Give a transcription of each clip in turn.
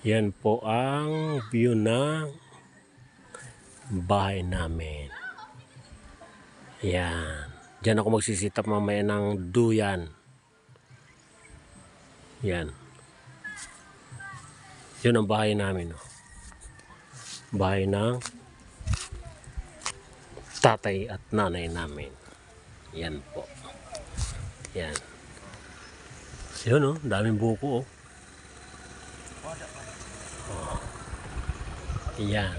Yan po ang view ng bahay namin. Yan. Diyan ako magsisitap mamaya ng duyan. Yan. Yun ang bahay namin. Oh. Bahay ng tatay at nanay namin. Yan po. Yan. Yun oh, daming buko oh. Yan.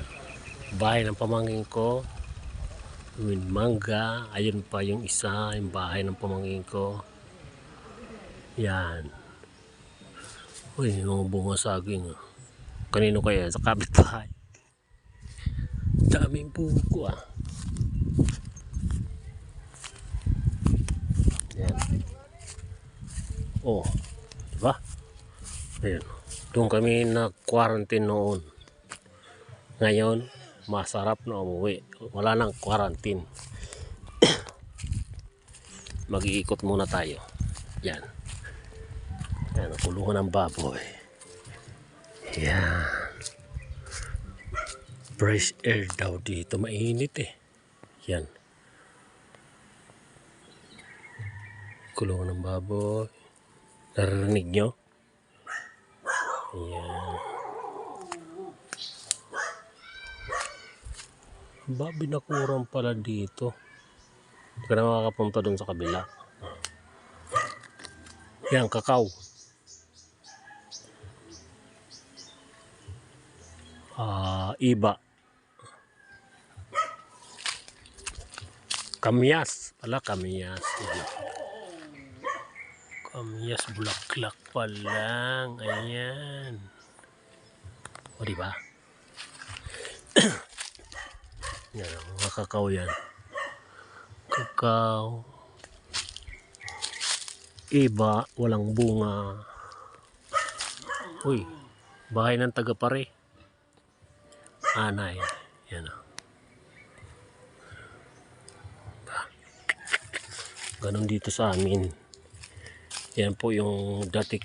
Bahay ng pamangkin ko. With mangga. Ayun pa yung isa, yung bahay ng pamangkin ko. Yan. Uy, yung bunga saging. Oh. Kanino kaya? Sa kapitbahay. Daming buko ah. Yan. Oh, diba? Ayun. Doon kami na-quarantine noon. Ngayon, masarap na umuwi. Wala nang quarantine. Mag-iikot muna tayo. Yan. Yan, kulungan ng baboy. Yan. Fresh air daw dito. Mainit eh. Yan. Kulungan ng baboy. Narinig nyo? Yan. Ba, binakurang pala dito. Hindi ka na makakapunta dun sa kabila. Yan, kakao. Iba. Kamyas. Pala, kamyas. Yan. Kamyas, bulaklak pa lang. Ayan. O, diba? Yan, mga kakao yan. Kakao. Iba, walang bunga. Uy, bahay ng taga-pare. Anay. Yan o. Ganon dito sa amin. Yan po yung dirty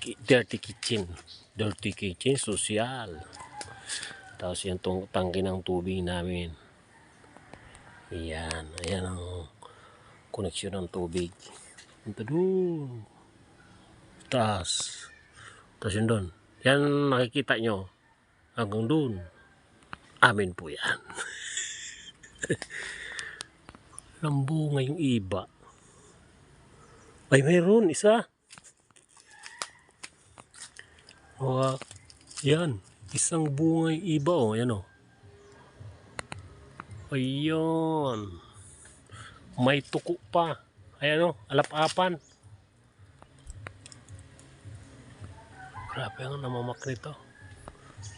kitchen. Dirty kitchen, social. Tapos yan tong tangke ng tubig namin. Yan. Ayan ang koneksyon ng tubig. Punta doon. Taas. Tapos yun doon. Yan nakikita nyo. Hanggang doon. Amin po yan. Lambunga yung iba. Ay, mayroon isa. Wow. Yan. Isang bunga yung iba oh. Yan oh. Ayun. May tuko pa. Ayan oh. Alap-apan. Grabe ang namamak nito.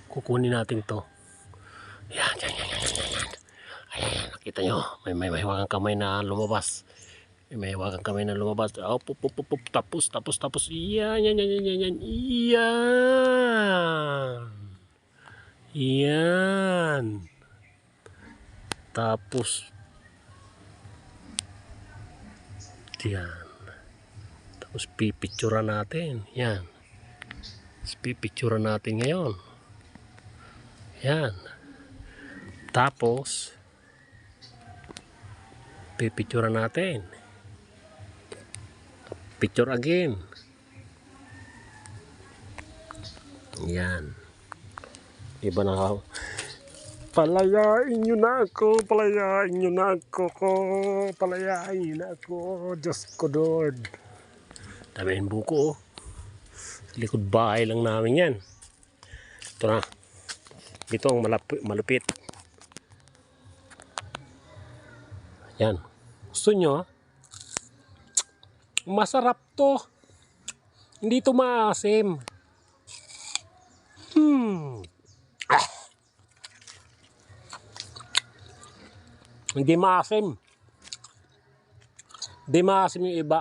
Kukunin natin to. Yan. Ayan. Nakita nyo. May hawakan kamay na lumabas. May hawakan kamay na lumabas. Oh, tapos. Yan. Yan. Tapos. Yan. Tapos pipicturean natin. Yan. Pipicturean natin ngayon. Yan. Tapos pipicturean natin. Picture again. Yan. Iba na. Palayain nyo na ako. Palayain nyo na ako. Diyos ko Lord. Damihin buko oh. Sa likod bahay lang namin yan. Ito na. Dito ang malupit. Yan. Gusto nyo? Masarap to. Hindi to maasim. Hindi maasim. Hindi maasim yung iba.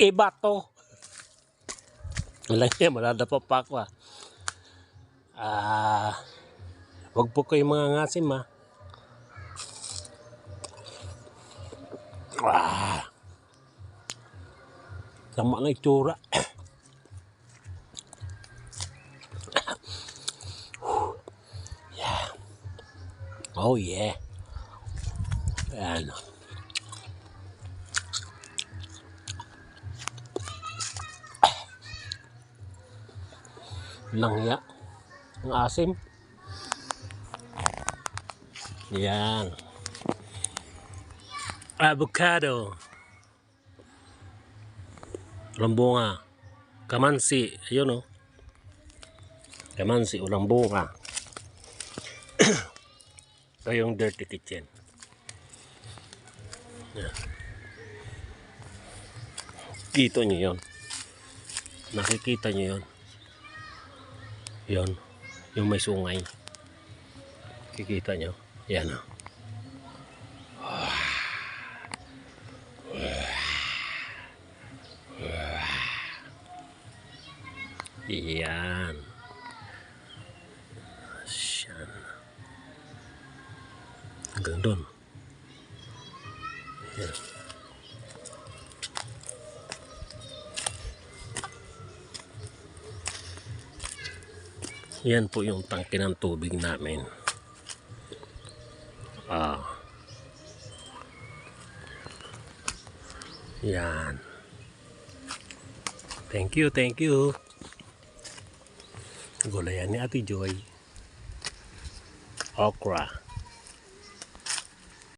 Iba to. Wala niya, maladapa pa ako wag po kayo mga ngasim ha. Sama na itsura. Oh yeah. Ayan. Langya. Ang asim. Yan. Avocado. Lambunga. Kamansi. Ayun oh. Kamansi o lambunga. Ito yung dirty kitchen. Yan. Kita nyo yun. Nakikita nyo yun. Yun. Yung may sungay. Kikita nyo. Yan oh. Yan. Yan. Hanggang doon. Yan. Yan po yung tangke ng tubig namin. Yan. Thank you, thank you. Gulayan ni Ate Joy. Okra.